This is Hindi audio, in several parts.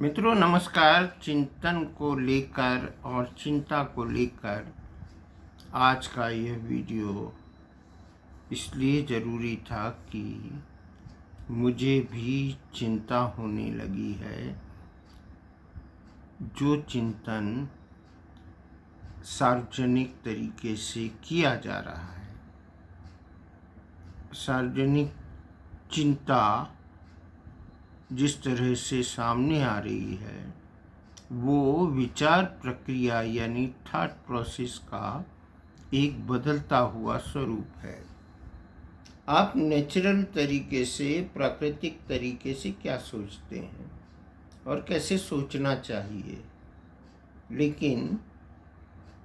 मित्रों नमस्कार। चिंतन को लेकर और चिंता को लेकर आज का यह वीडियो इसलिए ज़रूरी था कि मुझे भी चिंता होने लगी है। जो चिंतन सार्वजनिक तरीके से किया जा रहा है, सार्वजनिक चिंता जिस तरह से सामने आ रही है, वो विचार प्रक्रिया यानी थॉट प्रोसेस का एक बदलता हुआ स्वरूप है। आप नेचुरल तरीके से, प्राकृतिक तरीके से क्या सोचते हैं और कैसे सोचना चाहिए, लेकिन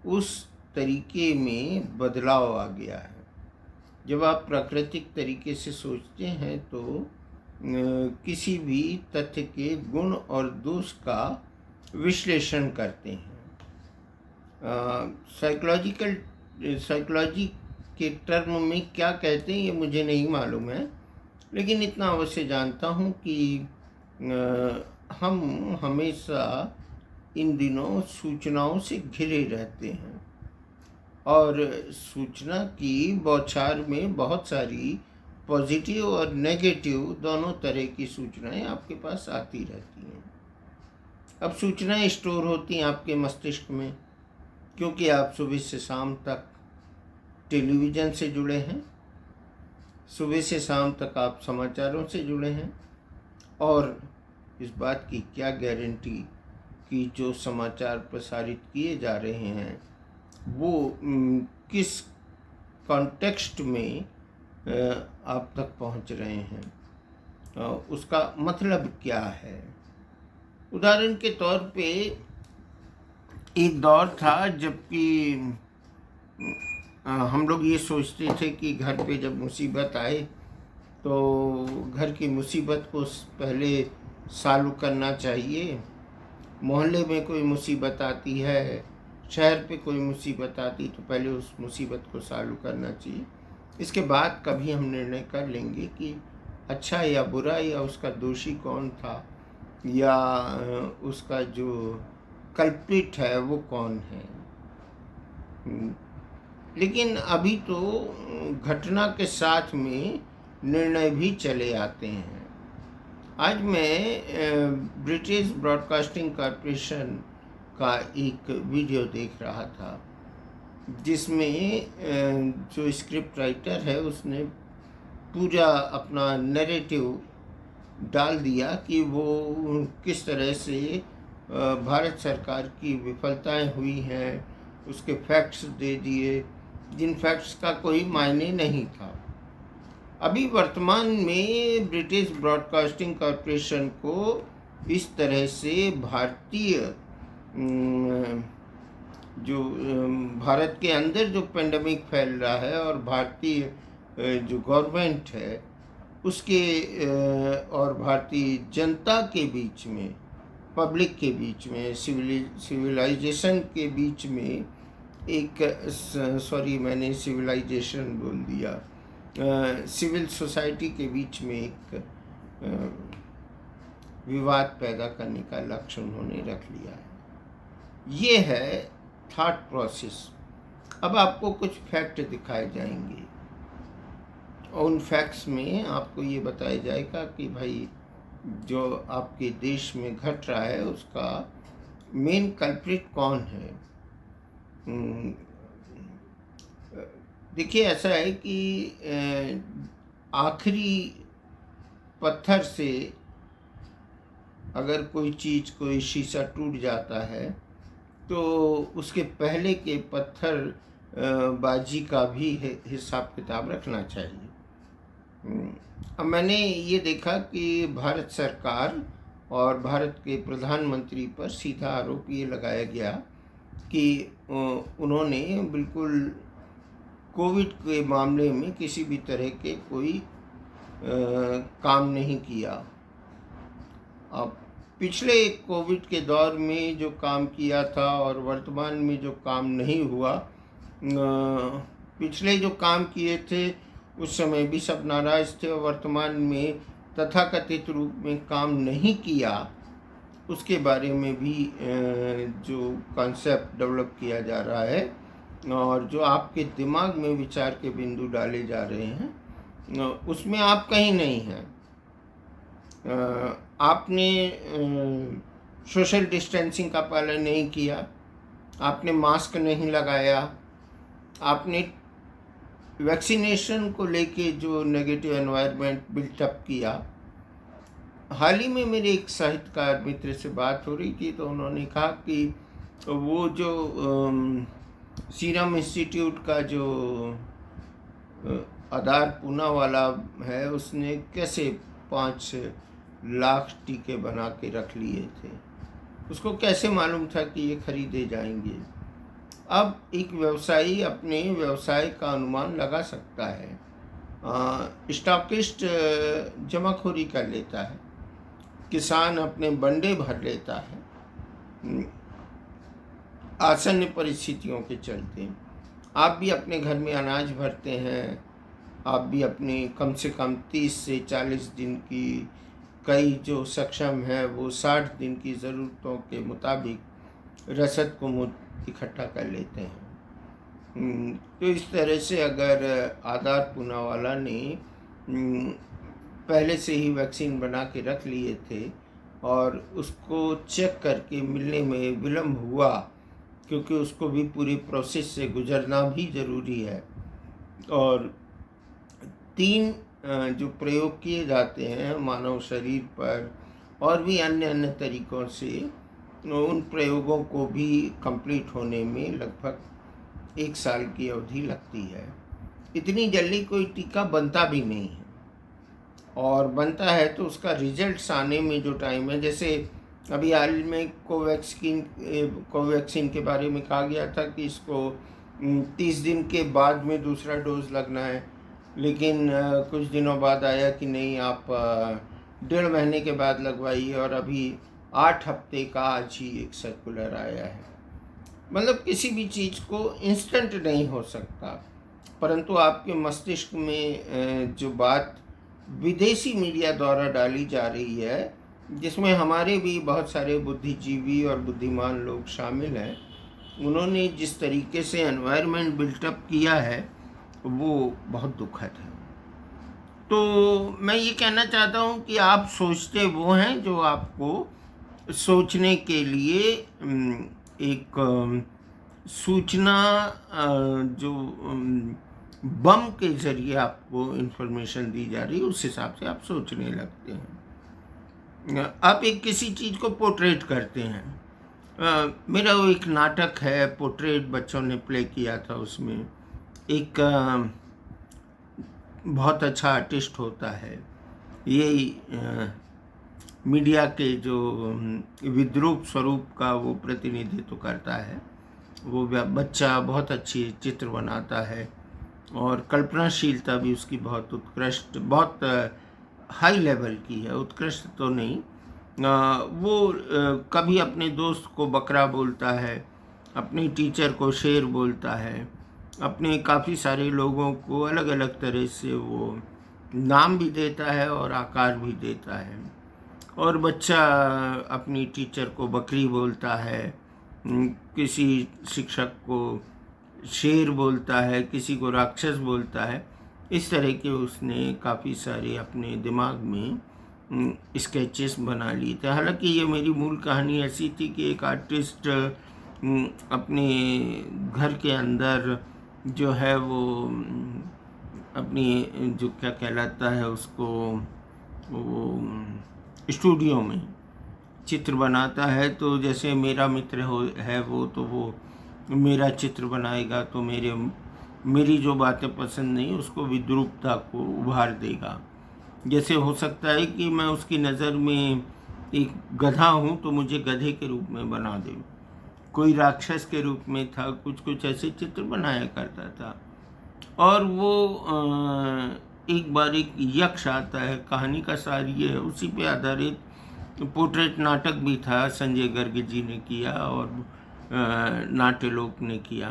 उस तरीके में बदलाव आ गया है। जब आप प्राकृतिक तरीके से सोचते हैं तो किसी भी तथ्य के गुण और दोष का विश्लेषण करते हैं। साइकोलॉजी के टर्म में क्या कहते हैं ये मुझे नहीं मालूम है, लेकिन इतना अवश्य जानता हूँ कि हम हमेशा इन दिनों सूचनाओं से घिरे रहते हैं और सूचना की बौछार में बहुत सारी पॉजिटिव और नेगेटिव दोनों तरह की सूचनाएं आपके पास आती रहती हैं। अब सूचनाएं स्टोर होती हैं आपके मस्तिष्क में, क्योंकि आप सुबह से शाम तक टेलीविज़न से जुड़े हैं, सुबह से शाम तक आप समाचारों से जुड़े हैं, और इस बात की क्या गारंटी कि जो समाचार प्रसारित किए जा रहे हैं वो किस कॉन्टेक्स्ट में आप तक पहुंच रहे हैं, उसका मतलब क्या है। उदाहरण के तौर पे एक दौर था जबकि हम लोग ये सोचते थे कि घर पे जब मुसीबत आए तो घर की मुसीबत को पहले सॉल्व करना चाहिए। मोहल्ले में कोई मुसीबत आती है, शहर पे कोई मुसीबत आती तो पहले उस मुसीबत को सॉल्व करना चाहिए। इसके बाद कभी हम निर्णय कर लेंगे कि अच्छा या बुरा, या उसका दोषी कौन था, या उसका जो कल्प्रिट है वो कौन है। लेकिन अभी तो घटना के साथ में निर्णय भी चले आते हैं। आज मैं ब्रिटिश ब्रॉडकास्टिंग कॉरपोरेशन का एक वीडियो देख रहा था, जिसमें जो स्क्रिप्ट राइटर है उसने पूरा अपना नैरेटिव डाल दिया कि वो किस तरह से भारत सरकार की विफलताएं हुई हैं, उसके फैक्ट्स दे दिए जिन फैक्ट्स का कोई मायने नहीं था। अभी वर्तमान में ब्रिटिश ब्रॉडकास्टिंग कॉरपोरेशन को इस तरह से भारतीय जो भारत के अंदर जो पेंडेमिक फैल रहा है और भारतीय जो गवर्नमेंट है उसके और भारतीय जनता के बीच में, पब्लिक के बीच में, सिविलाइजेशन के बीच में एक मैंने सिविलाइजेशन बोल दिया, सिविल सोसाइटी के बीच में एक विवाद पैदा करने का लक्ष्य उन्होंने रख लिया है। ये है थॉट प्रोसेस। अब आपको कुछ फैक्ट दिखाए जाएंगे, उन फैक्ट्स में आपको ये बताया जाएगा कि भाई जो आपके देश में घट रहा है उसका मेन कल्प्रिट कौन है। देखिए, ऐसा है कि आखिरी पत्थर से अगर कोई चीज़, कोई शीशा टूट जाता है तो उसके पहले के पत्थर बाजी का भी हिसाब किताब रखना चाहिए। अब मैंने ये देखा कि भारत सरकार और भारत के प्रधानमंत्री पर सीधा आरोप ये लगाया गया कि उन्होंने बिल्कुल कोविड के मामले में किसी भी तरह के कोई काम नहीं किया। अब पिछले कोविड के दौर में जो काम किया था और वर्तमान में जो काम नहीं हुआ, पिछले जो काम किए थे उस समय भी सब नाराज थे, और वर्तमान में तथाकथित रूप में काम नहीं किया उसके बारे में भी जो कॉन्सेप्ट डेवलप किया जा रहा है और जो आपके दिमाग में विचार के बिंदु डाले जा रहे हैं, उसमें आप कहीं नहीं हैं। आपने सोशल डिस्टेंसिंग का पालन नहीं किया, आपने मास्क नहीं लगाया, आपने वैक्सीनेशन को लेके जो नेगेटिव एनवायरनमेंट बिल्टअप किया। हाल ही में मेरे एक साहित्यकार मित्र से बात हो रही थी, तो उन्होंने कहा कि वो जो सीरम इंस्टीट्यूट का जो आधार पूना वाला है, उसने कैसे 5 लाख टीके बना के रख लिए थे। उसको कैसे मालूम था कि ये खरीदे जाएंगे। अब एक व्यवसायी अपने व्यवसाय का अनुमान लगा सकता है। स्टॉकिस्ट जमाखोरी कर लेता है, किसान अपने बंडे भर लेता है आसन्न परिस्थितियों के चलते। आप भी अपने घर में अनाज भरते हैं, आप भी अपने कम से कम 30 से 40 दिन की, कई जो सक्षम है वो 60 दिन की ज़रूरतों के मुताबिक रसद को इकट्ठा कर लेते हैं। तो इस तरह से अगर आधार पूनावाला ने पहले से ही वैक्सीन बना के रख लिए थे और उसको चेक करके मिलने में विलम्ब हुआ, क्योंकि उसको भी पूरी प्रोसेस से गुजरना भी ज़रूरी है, और 3 जो प्रयोग किए जाते हैं मानव शरीर पर और भी अन्य तरीक़ों से, उन प्रयोगों को भी कंप्लीट होने में लगभग 1 साल की अवधि लगती है। इतनी जल्दी कोई टीका बनता भी नहीं है, और बनता है तो उसका रिजल्ट्स आने में जो टाइम है, जैसे अभी हाल में कोवैक्सीन के बारे में कहा गया था कि इसको 30 दिन के बाद में दूसरा डोज लगना है, लेकिन कुछ दिनों बाद आया कि नहीं, आप 1.5 महीने के बाद लगवाइए, और अभी 8 हफ्ते का आज ही एक सर्कुलर आया है। मतलब किसी भी चीज़ को इंस्टेंट नहीं हो सकता, परंतु आपके मस्तिष्क में जो बात विदेशी मीडिया द्वारा डाली जा रही है, जिसमें हमारे भी बहुत सारे बुद्धिजीवी और बुद्धिमान लोग शामिल हैं, उन्होंने जिस तरीके से एनवायरनमेंट बिल्टअप किया है वो बहुत दुखद है। तो मैं ये कहना चाहता हूँ कि आप सोचते वो हैं जो आपको सोचने के लिए एक सूचना जो बम के ज़रिए आपको इन्फॉर्मेशन दी जा रही है, उस हिसाब से आप सोचने लगते हैं। आप एक किसी चीज़ को पोर्ट्रेट करते हैं। मेरा वो एक नाटक है पोर्ट्रेट, बच्चों ने प्ले किया था, उसमें एक बहुत अच्छा आर्टिस्ट होता है, ये मीडिया के जो विद्रूप स्वरूप का वो प्रतिनिधित्व करता है। वो बच्चा बहुत अच्छी चित्र बनाता है और कल्पनाशीलता भी उसकी बहुत उत्कृष्ट, बहुत हाई लेवल की है, उत्कृष्ट तो नहीं। वो कभी अपने दोस्त को बकरा बोलता है, अपने टीचर को शेर बोलता है, अपने काफ़ी सारे लोगों को अलग अलग तरह से वो नाम भी देता है और आकार भी देता है। और बच्चा अपनी टीचर को बकरी बोलता है, किसी शिक्षक को शेर बोलता है, किसी को राक्षस बोलता है। इस तरह के उसने काफ़ी सारे अपने दिमाग में स्केचेस बना लिए थे। हालांकि ये मेरी मूल कहानी ऐसी थी कि एक आर्टिस्ट अपने घर के अंदर जो है वो अपनी जो क्या कहलाता है उसको, वो स्टूडियो में चित्र बनाता है। तो जैसे मेरा मित्र है वो, तो वो मेरा चित्र बनाएगा तो मेरी जो बातें पसंद नहीं उसको विद्रूपता को उभार देगा। जैसे हो सकता है कि मैं उसकी नज़र में एक गधा हूँ तो मुझे गधे के रूप में बना दे, कोई राक्षस के रूप में था, कुछ ऐसे चित्र बनाया करता था। और वो एक बार एक यक्ष आता है, कहानी का सार ये है, उसी पे आधारित पोर्ट्रेट नाटक भी था, संजय गर्ग जी ने किया और नाट्यलोक ने किया।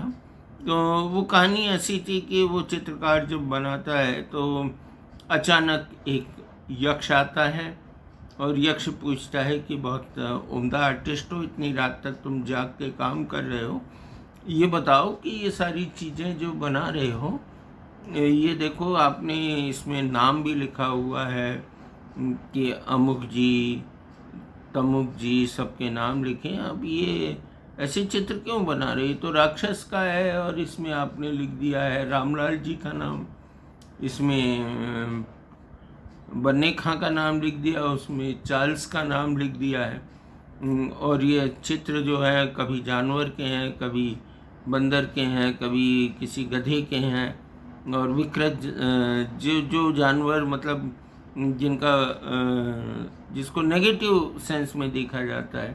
तो वो कहानी ऐसी थी कि वो चित्रकार जब बनाता है तो अचानक एक यक्ष आता है और यक्ष पूछता है कि बहुत उम्दा आर्टिस्ट हो, इतनी रात तक तुम जाग के काम कर रहे हो, ये बताओ कि ये सारी चीज़ें जो बना रहे हो, ये देखो आपने इसमें नाम भी लिखा हुआ है कि अमुक जी तमुक जी सबके नाम लिखे, अब ये ऐसे चित्र क्यों बना रहे? ये तो राक्षस का है और इसमें आपने लिख दिया है रामलाल जी का नाम, इसमें बन्ने खां का नाम लिख दिया, उसमें चार्ल्स का नाम लिख दिया है। और ये चित्र जो है कभी जानवर के हैं, कभी बंदर के हैं, कभी किसी गधे के हैं, और विकृत जो जो जानवर मतलब जिनका जिसको नेगेटिव सेंस में देखा जाता है,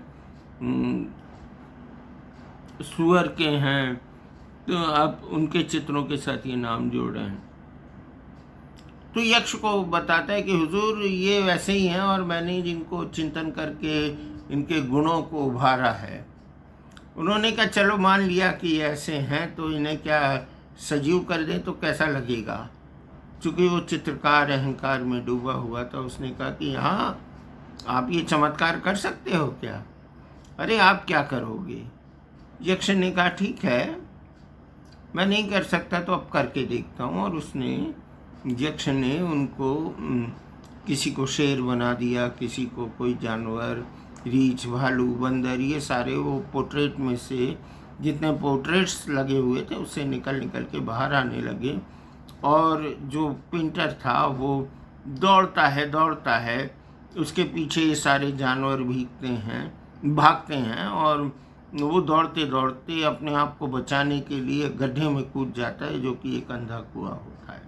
सुअर के हैं, तो आप उनके चित्रों के साथ ये नाम जोड़ रहे हैं। तो यक्ष को बताता है कि हुजूर ये वैसे ही हैं और मैंने जिनको चिंतन करके इनके गुणों को उभारा है। उन्होंने कहा चलो मान लिया कि ऐसे हैं, तो इन्हें क्या सजीव कर दें तो कैसा लगेगा? चूँकि वो चित्रकार अहंकार में डूबा हुआ था, उसने कहा कि हाँ आप ये चमत्कार कर सकते हो क्या? अरे आप क्या करोगे? यक्ष ने कहा ठीक है, मैं नहीं कर सकता तो अब करके देखता हूँ। और उसने यक्ष ने उनको किसी को शेर बना दिया, किसी को कोई जानवर, रीछ, भालू, बंदर, ये सारे वो पोर्ट्रेट में से जितने पोर्ट्रेट्स लगे हुए थे उससे निकल निकल के बाहर आने लगे। और जो पेंटर था वो दौड़ता है, उसके पीछे ये सारे जानवर भागते हैं और वो दौड़ते दौड़ते अपने आप को बचाने के लिए गड्ढे में कूद जाता है, जो कि एक अंधा कुआं होता है।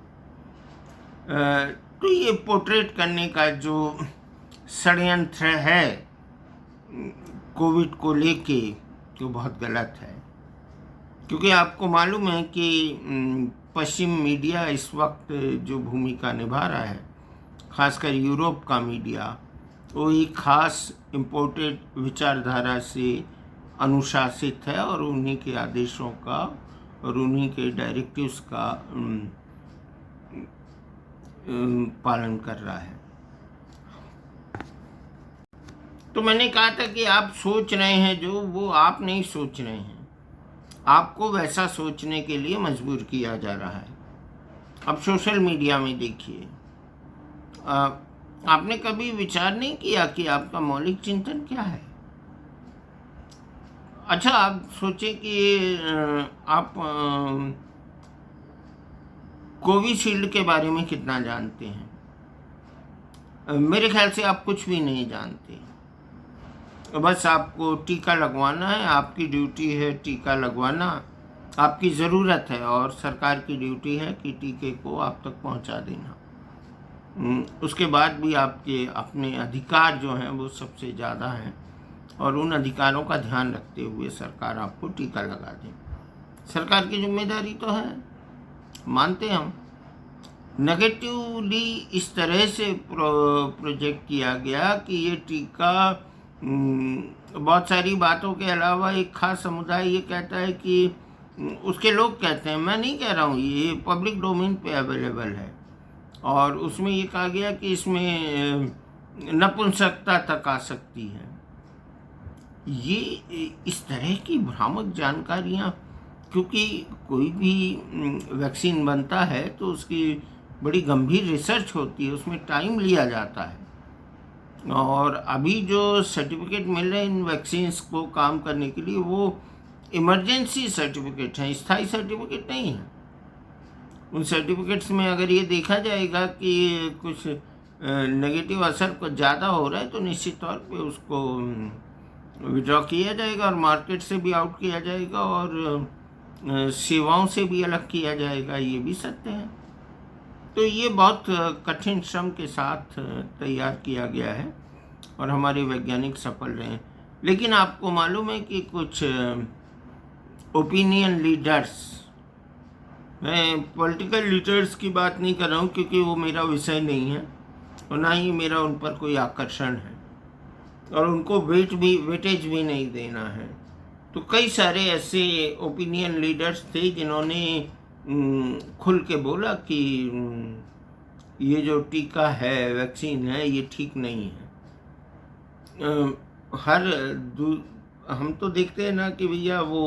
तो ये पोर्ट्रेट करने का जो षड्यंत्र है कोविड को लेके, तो बहुत गलत है, क्योंकि आपको मालूम है कि पश्चिम मीडिया इस वक्त जो भूमिका निभा रहा है, खासकर यूरोप का मीडिया, वो एक खास इम्पोर्टेड विचारधारा से अनुशासित है और उन्हीं के आदेशों का और उन्हीं के डायरेक्टिव्स का पालन कर रहा है। तो मैंने कहा था कि आप सोच रहे हैं जो, वो आप नहीं सोच रहे हैं, आपको वैसा सोचने के लिए मजबूर किया जा रहा है। अब सोशल मीडिया में देखिए, आपने कभी विचार नहीं किया कि आपका मौलिक चिंतन क्या है? अच्छा, आप सोचें कि आप कोविशील्ड के बारे में कितना जानते हैं? मेरे ख्याल से आप कुछ भी नहीं जानते। बस आपको टीका लगवाना है, आपकी ड्यूटी है टीका लगवाना, आपकी ज़रूरत है, और सरकार की ड्यूटी है कि टीके को आप तक पहुंचा देना। उसके बाद भी आपके अपने अधिकार जो हैं वो सबसे ज़्यादा हैं, और उन अधिकारों का ध्यान रखते हुए सरकार आपको टीका लगा दे। सरकार की जिम्मेदारी तो है, मानते हम। नेगेटिवली इस तरह से प्रोजेक्ट किया गया कि ये टीका बहुत सारी बातों के अलावा एक खास समुदाय ये कहता है कि उसके लोग कहते हैं, मैं नहीं कह रहा हूँ, ये पब्लिक डोमेन पे अवेलेबल है, और उसमें ये कहा गया कि इसमें नपुंसकता तक आ सकती है। ये इस तरह की भ्रामक जानकारियाँ, क्योंकि कोई भी वैक्सीन बनता है तो उसकी बड़ी गंभीर रिसर्च होती है, उसमें टाइम लिया जाता है, और अभी जो सर्टिफिकेट मिल रहे हैं इन वैक्सीन्स को काम करने के लिए, वो इमरजेंसी सर्टिफिकेट हैं, स्थायी सर्टिफिकेट नहीं है। उन सर्टिफिकेट्स में अगर ये देखा जाएगा कि कुछ नेगेटिव असर को ज़्यादा हो रहा है तो निश्चित तौर पे उसको विड्रॉ किया जाएगा और मार्केट से भी आउट किया जाएगा और सेवाओं से भी अलग किया जाएगा, ये भी सत्य है। तो ये बहुत कठिन श्रम के साथ तैयार किया गया है और हमारे वैज्ञानिक सफल रहे हैं। लेकिन आपको मालूम है कि कुछ ओपिनियन लीडर्स, मैं पॉलिटिकल लीडर्स की बात नहीं कर रहा हूँ क्योंकि वो मेरा विषय नहीं है और ना ही मेरा उन पर कोई आकर्षण है और उनको वेटेज भी नहीं देना है। तो कई सारे ऐसे ओपिनियन लीडर्स थे जिन्होंने खुल के बोला कि ये जो टीका है, वैक्सीन है, ये ठीक नहीं है। हर दू हम तो देखते हैं ना कि भैया वो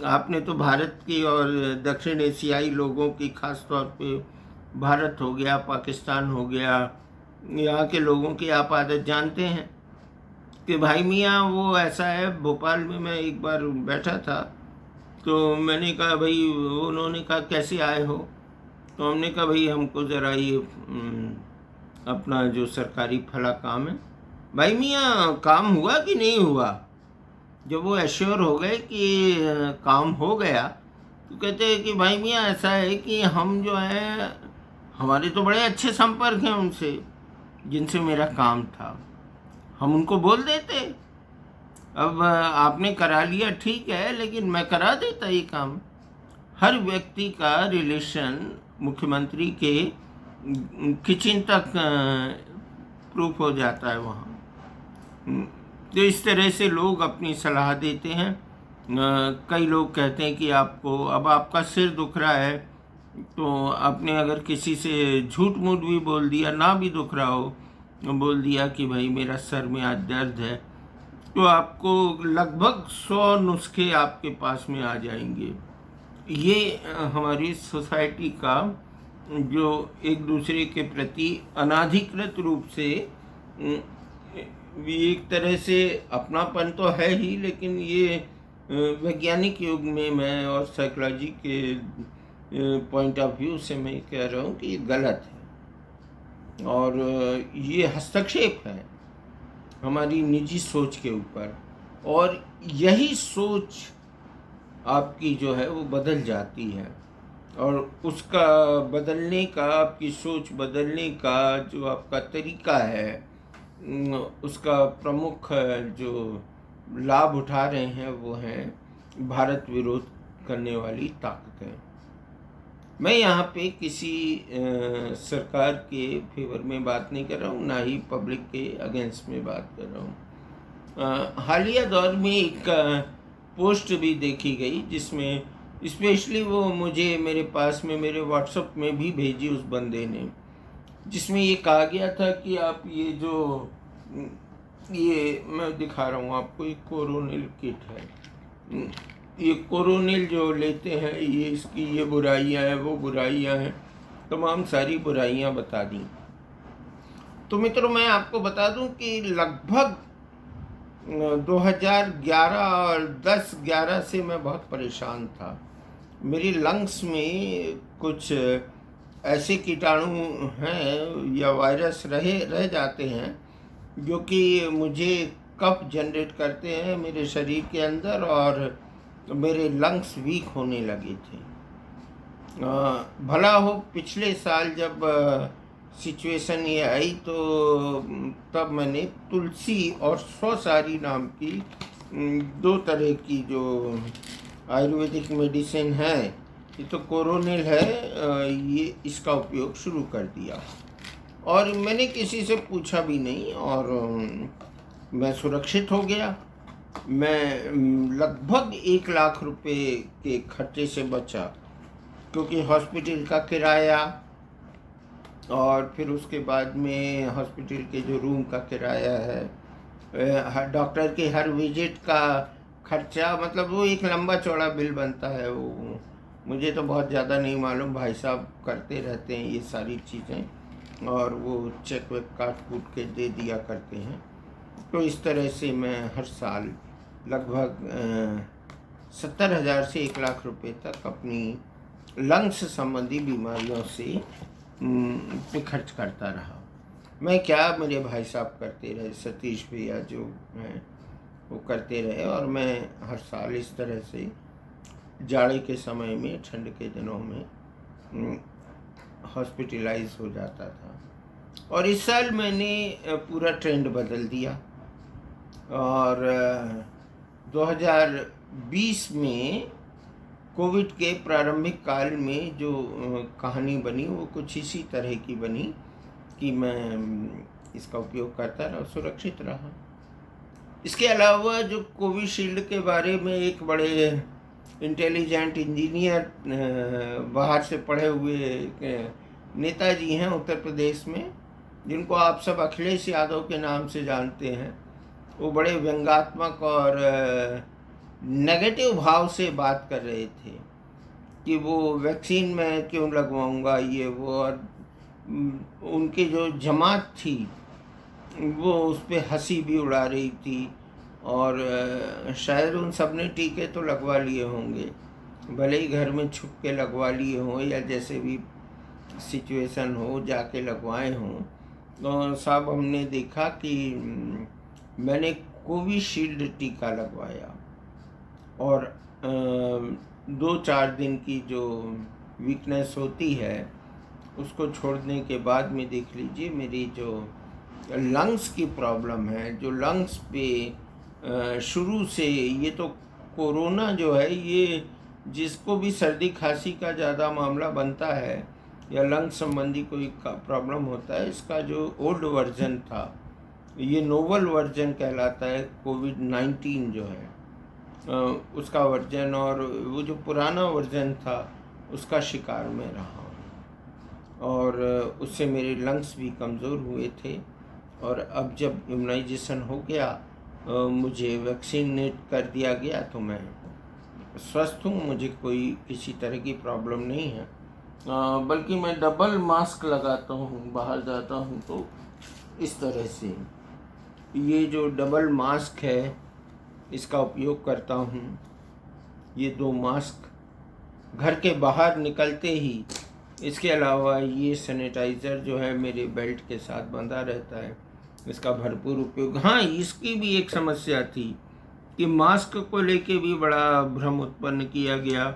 आपने तो भारत की और दक्षिण एशियाई लोगों की खास तौर पे भारत हो गया, पाकिस्तान हो गया, यहाँ के लोगों की आप आदत जानते हैं कि भाई मियाँ वो ऐसा है। भोपाल में मैं एक बार बैठा था तो मैंने कहा भाई, उन्होंने कहा कैसे आए हो, तो हमने कहा भाई हमको ज़रा ये अपना जो सरकारी फला काम है। भाई मियाँ काम हुआ कि नहीं हुआ? जब वो एश्योर हो गए कि काम हो गया तो कहते हैं कि भाई मियाँ ऐसा है कि हम जो है, हमारे तो बड़े अच्छे संपर्क हैं उनसे जिनसे मेरा काम था, हम उनको बोल देते। अब आपने करा लिया ठीक है, लेकिन मैं करा देता ये काम। हर व्यक्ति का रिलेशन मुख्यमंत्री के किचन तक प्रूफ हो जाता है वहाँ। तो इस तरह से लोग अपनी सलाह देते हैं। कई लोग कहते हैं कि आपको अब आपका सिर दुख रहा है तो आपने अगर किसी से झूठ मूठ भी बोल दिया, ना भी दुख रहा हो, बोल दिया कि भाई मेरा सर में आज दर्द है, तो आपको लगभग 100 नुस्खे आपके पास में आ जाएंगे। ये हमारी सोसाइटी का जो एक दूसरे के प्रति अनाधिकृत रूप से एक तरह से अपनापन तो है ही, लेकिन ये वैज्ञानिक युग में मैं और साइकोलॉजी के पॉइंट ऑफ व्यू से मैं कह रहा हूँ कि ये गलत है और ये हस्तक्षेप है हमारी निजी सोच के ऊपर। और यही सोच आपकी जो है वो बदल जाती है, और उसका बदलने का, आपकी सोच बदलने का जो आपका तरीका है, उसका प्रमुख जो लाभ उठा रहे हैं वो हैं भारत विरोध करने वाली ताकतें। मैं यहाँ पे किसी सरकार के फेवर में बात नहीं कर रहा हूँ, ना ही पब्लिक के अगेंस्ट में बात कर रहा हूँ। हालिया दौर में एक पोस्ट भी देखी गई जिसमें स्पेशली वो मुझे मेरे पास में मेरे व्हाट्सएप में भी भेजी उस बंदे ने, जिसमें ये कहा गया था कि आप ये मैं दिखा रहा हूँ आपको, एक कोरोनिल किट है। ये कोरोनिल जो लेते हैं, ये इसकी ये बुराइयां हैं, वो बुराइयां हैं, तमाम सारी बुराइयां बता दी। तो मित्रों मैं आपको बता दूं कि लगभग 2011 और 10-11 से मैं बहुत परेशान था। मेरी लंग्स में कुछ ऐसे कीटाणु हैं या वायरस रह जाते हैं जो कि मुझे कफ जनरेट करते हैं मेरे शरीर के अंदर, और मेरे लंग्स वीक होने लगे थे। भला हो पिछले साल जब सिचुएशन ये आई तो तब मैंने तुलसी और सौसारी नाम की 2 तरह की जो आयुर्वेदिक मेडिसिन है, ये तो कोरोनिल है, ये इसका उपयोग शुरू कर दिया। और मैंने किसी से पूछा भी नहीं और मैं सुरक्षित हो गया। मैं लगभग 1 लाख रुपए के खर्चे से बचा, क्योंकि हॉस्पिटल का किराया और फिर उसके बाद में हॉस्पिटल के जो रूम का किराया है, डॉक्टर के हर विजिट का खर्चा, मतलब वो एक लंबा चौड़ा बिल बनता है। वो मुझे तो बहुत ज़्यादा नहीं मालूम, भाई साहब करते रहते हैं ये सारी चीज़ें और वो चेक वेक काट कूट के दे दिया करते हैं। तो इस तरह से मैं हर साल लगभग 70,000 से 1 लाख रुपए तक अपनी लंग्स संबंधी बीमारियों से पे खर्च करता रहा। मैं क्या, मेरे भाई साहब करते रहे, सतीश भैया जो हैं वो करते रहे, और मैं हर साल इस तरह से जाड़े के समय में, ठंड के दिनों में हॉस्पिटलाइज हो जाता था। और इस साल मैंने पूरा ट्रेंड बदल दिया और 2020 में कोविड के प्रारंभिक काल में जो कहानी बनी वो कुछ इसी तरह की बनी कि मैं इसका उपयोग करता रहा, सुरक्षित रहा। इसके अलावा जो कोविशील्ड के बारे में एक बड़े इंटेलिजेंट इंजीनियर बाहर से पढ़े हुए नेताजी हैं उत्तर प्रदेश में, जिनको आप सब अखिलेश यादव के नाम से जानते हैं, वो बड़े व्यंग्यात्मक और नेगेटिव भाव से बात कर रहे थे कि वो वैक्सीन मैं क्यों लगवाऊंगा, ये वो। और उनकी जो जमात थी वो उस पर हंसी भी उड़ा रही थी। और शायद उन सब ने टीके तो लगवा लिए होंगे, भले ही घर में छुप के लगवा लिए हों या जैसे भी सिचुएशन हो जाके लगवाए हों। तो साहब हमने देखा कि मैंने कोविशील्ड टीका लगवाया और 2-4 दिन की जो वीकनेस होती है उसको छोड़ने के बाद में देख लीजिए मेरी जो लंग्स की प्रॉब्लम है, जो लंग्स पे शुरू से, ये तो कोरोना जो है ये जिसको भी सर्दी खांसी का ज़्यादा मामला बनता है या लंग संबंधी कोई प्रॉब्लम होता है, इसका जो ओल्ड वर्जन था ये नोवल वर्जन कहलाता है, कोविड-19 जो है उसका वर्जन, और वो जो पुराना वर्जन था उसका शिकार में रहा हूँ और उससे मेरे लंग्स भी कमज़ोर हुए थे। और अब जब इम्यूनाइजेशन हो गया, मुझे वैक्सीनेट कर दिया गया, तो मैं स्वस्थ हूँ, मुझे कोई किसी तरह की प्रॉब्लम नहीं है। बल्कि मैं डबल मास्क लगाता हूँ, बाहर जाता हूँ तो इस तरह से ये जो डबल मास्क है इसका उपयोग करता हूँ। ये 2 मास्क घर के बाहर निकलते ही, इसके अलावा ये सैनिटाइज़र जो है मेरे बेल्ट के साथ बंधा रहता है, इसका भरपूर उपयोग। हाँ, इसकी भी एक समस्या थी कि मास्क को लेके भी बड़ा भ्रम उत्पन्न किया गया।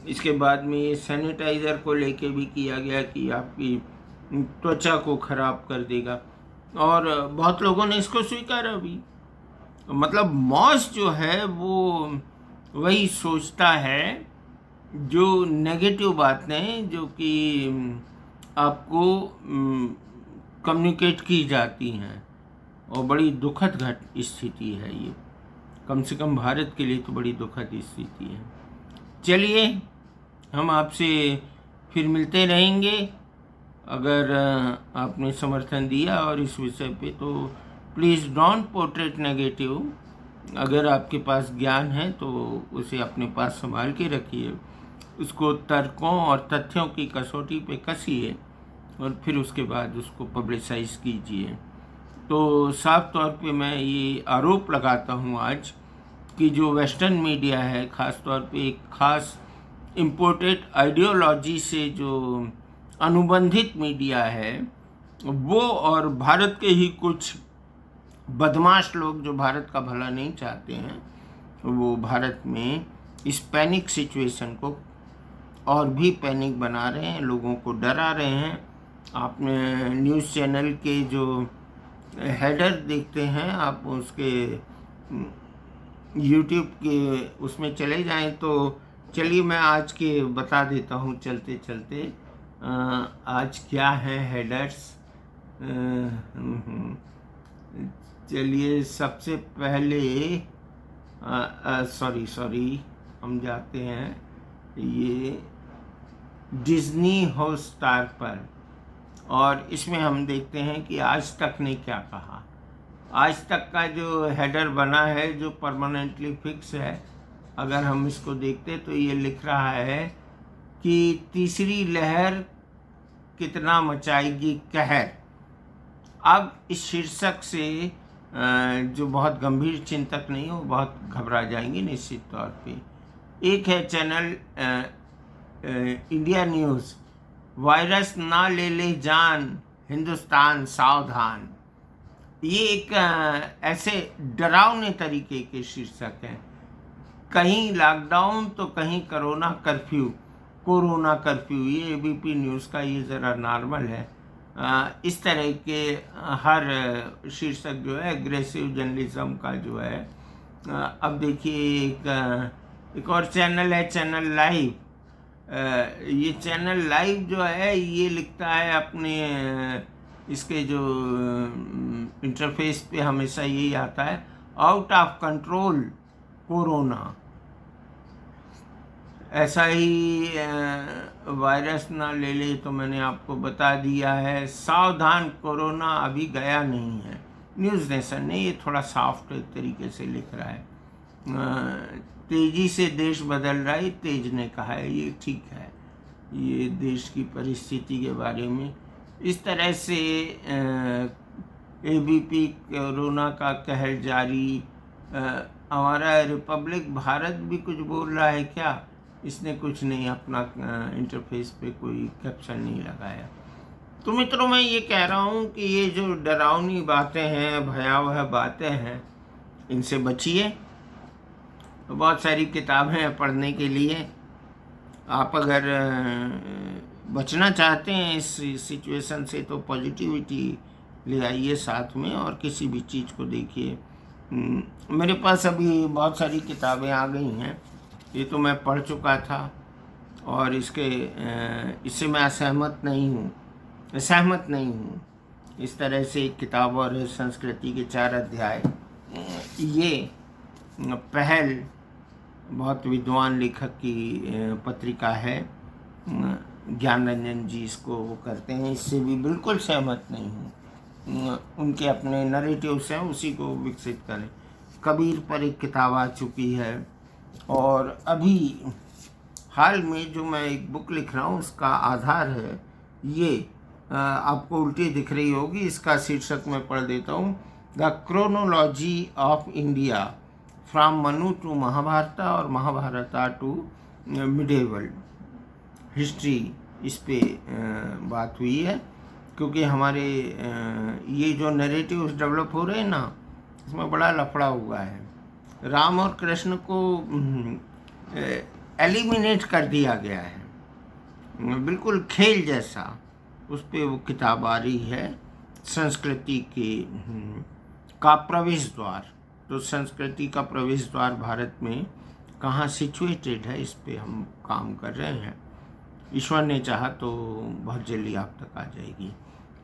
इसके बाद में ये सैनिटाइज़र को लेके भी किया गया कि आपकी त्वचा को ख़राब कर देगा, और बहुत लोगों ने इसको स्वीकारा भी। मतलब मॉस जो है वो वही सोचता है जो नेगेटिव बातें जो कि आपको कम्युनिकेट की जाती हैं, और बड़ी दुखद स्थिति है ये, कम से कम भारत के लिए तो बड़ी दुखद स्थिति है। चलिए, हम आपसे फिर मिलते रहेंगे। अगर आपने समर्थन दिया और इस विषय पे, तो प्लीज़ डोंट पोर्ट्रेट नेगेटिव। अगर आपके पास ज्ञान है तो उसे अपने पास संभाल के रखिए, उसको तर्कों और तथ्यों की कसौटी पे कसिए और फिर उसके बाद उसको पब्लिसाइज कीजिए। तो साफ तौर पे मैं ये आरोप लगाता हूँ आज कि जो वेस्टर्न मीडिया है, ख़ास तौर पे एक ख़ास इम्पोर्टेड आइडियोलॉजी से जो अनुबंधित मीडिया है, वो और भारत के ही कुछ बदमाश लोग जो भारत का भला नहीं चाहते हैं, वो भारत में इस पैनिक सिचुएशन को और भी पैनिक बना रहे हैं, लोगों को डरा रहे हैं। आपने न्यूज़ चैनल के जो हेडर देखते हैं, आप उसके यूट्यूब के उसमें चले जाएं तो चलिए मैं आज के बता देता हूँ चलते चलते। आज क्या है हेडर्स। चलिए, सबसे पहले सॉरी हम जाते हैं ये डिज्नी हॉटस्टार पर, और इसमें हम देखते हैं कि आज तक ने क्या कहा। आज तक का जो हेडर बना है, जो परमानेंटली फिक्स है, अगर हम इसको देखते तो ये लिख रहा है कि तीसरी लहर कितना मचाएगी कहर। अब इस शीर्षक से जो बहुत गंभीर चिंतक नहीं हो, बहुत घबरा जाएंगे निश्चित तौर पे। एक है चैनल इंडिया न्यूज़, वायरस ना ले ले जान, हिंदुस्तान सावधान। ये एक ऐसे डरावने तरीके के शीर्षक हैं, कहीं लॉकडाउन तो कहीं कोरोना कर्फ्यू। ये एबीपी न्यूज़ का ये ज़रा नॉर्मल है। इस तरह के हर शीर्षक जो है एग्रेसिव जर्नलिज्म का जो है। अब देखिए एक और चैनल है, चैनल लाइव। ये चैनल लाइव जो है ये लिखता है अपने इसके जो इंटरफेस पे हमेशा यही आता है, आउट ऑफ कंट्रोल कोरोना। ऐसा ही वायरस ना ले ले तो मैंने आपको बता दिया है, सावधान कोरोना अभी गया नहीं है। न्यूज़ नेशन ने ये थोड़ा सॉफ्ट तरीके से लिख रहा है। तेजी से देश बदल रहा है, तेज ने कहा है, ये ठीक है। ये देश की परिस्थिति के बारे में इस तरह से एबीपी कोरोना का कहर जारी। हमारा रिपब्लिक भारत भी कुछ बोल रहा है क्या? इसने कुछ नहीं, अपना इंटरफेस पे कोई कैप्शन नहीं लगाया। तो मित्रों, मैं ये कह रहा हूँ कि ये जो डरावनी बातें हैं, भयावह बातें हैं, इनसे बचिए। तो बहुत सारी किताबें हैं पढ़ने के लिए। आप अगर बचना चाहते हैं इस सिचुएशन से तो पॉजिटिविटी ले आइए साथ में, और किसी भी चीज़ को देखिए। मेरे पास अभी बहुत सारी किताबें आ गई हैं, ये तो मैं पढ़ चुका था, और इससे मैं सहमत नहीं हूँ। इस तरह से एक किताब और है, संस्कृति के 4 अध्याय। ये पहल बहुत विद्वान लेखक की पत्रिका है, ज्ञान रंजन जी इसको वो करते हैं, इससे भी बिल्कुल सहमत नहीं हूँ। उनके अपने नरेटिव्स हैं, उसी को विकसित करें। कबीर पर एक किताब आ चुकी है, और अभी हाल में जो मैं एक बुक लिख रहा हूँ उसका आधार है ये। आपको उल्टी दिख रही होगी, इसका शीर्षक मैं पढ़ देता हूँ। The chronology of India from Manu to Mahabharata और महाभारता टू मिडेवल हिस्ट्री। इस पे बात हुई है, क्योंकि हमारे ये जो नैरेटिव्स डेवलप हो रहे हैं ना, इसमें बड़ा लफड़ा हुआ है। राम और कृष्ण को एलिमिनेट कर दिया गया है, बिल्कुल खेल जैसा। उस पे वो किताब आ रही है, संस्कृति का प्रवेश द्वार। तो संस्कृति का प्रवेश द्वार भारत में कहाँ सिचुएटेड है, इस पे हम काम कर रहे हैं। ईश्वर ने चाहा तो बहुत जल्दी आप तक आ जाएगी।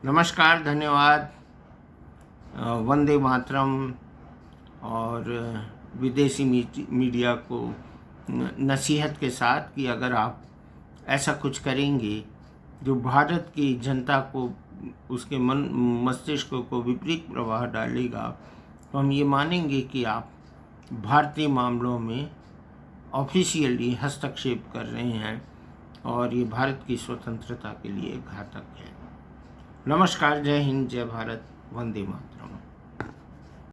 नमस्कार, धन्यवाद। वंदे मातरम। और विदेशी मीडिया को नसीहत के साथ कि अगर आप ऐसा कुछ करेंगे जो भारत की जनता को, उसके मस्तिष्क को विपरीत प्रभाव डालेगा, तो हम ये मानेंगे कि आप भारतीय मामलों में ऑफिशियली हस्तक्षेप कर रहे हैं, और ये भारत की स्वतंत्रता के लिए घातक है। नमस्कार, जय हिंद, जय भारत, वंदे मातरम।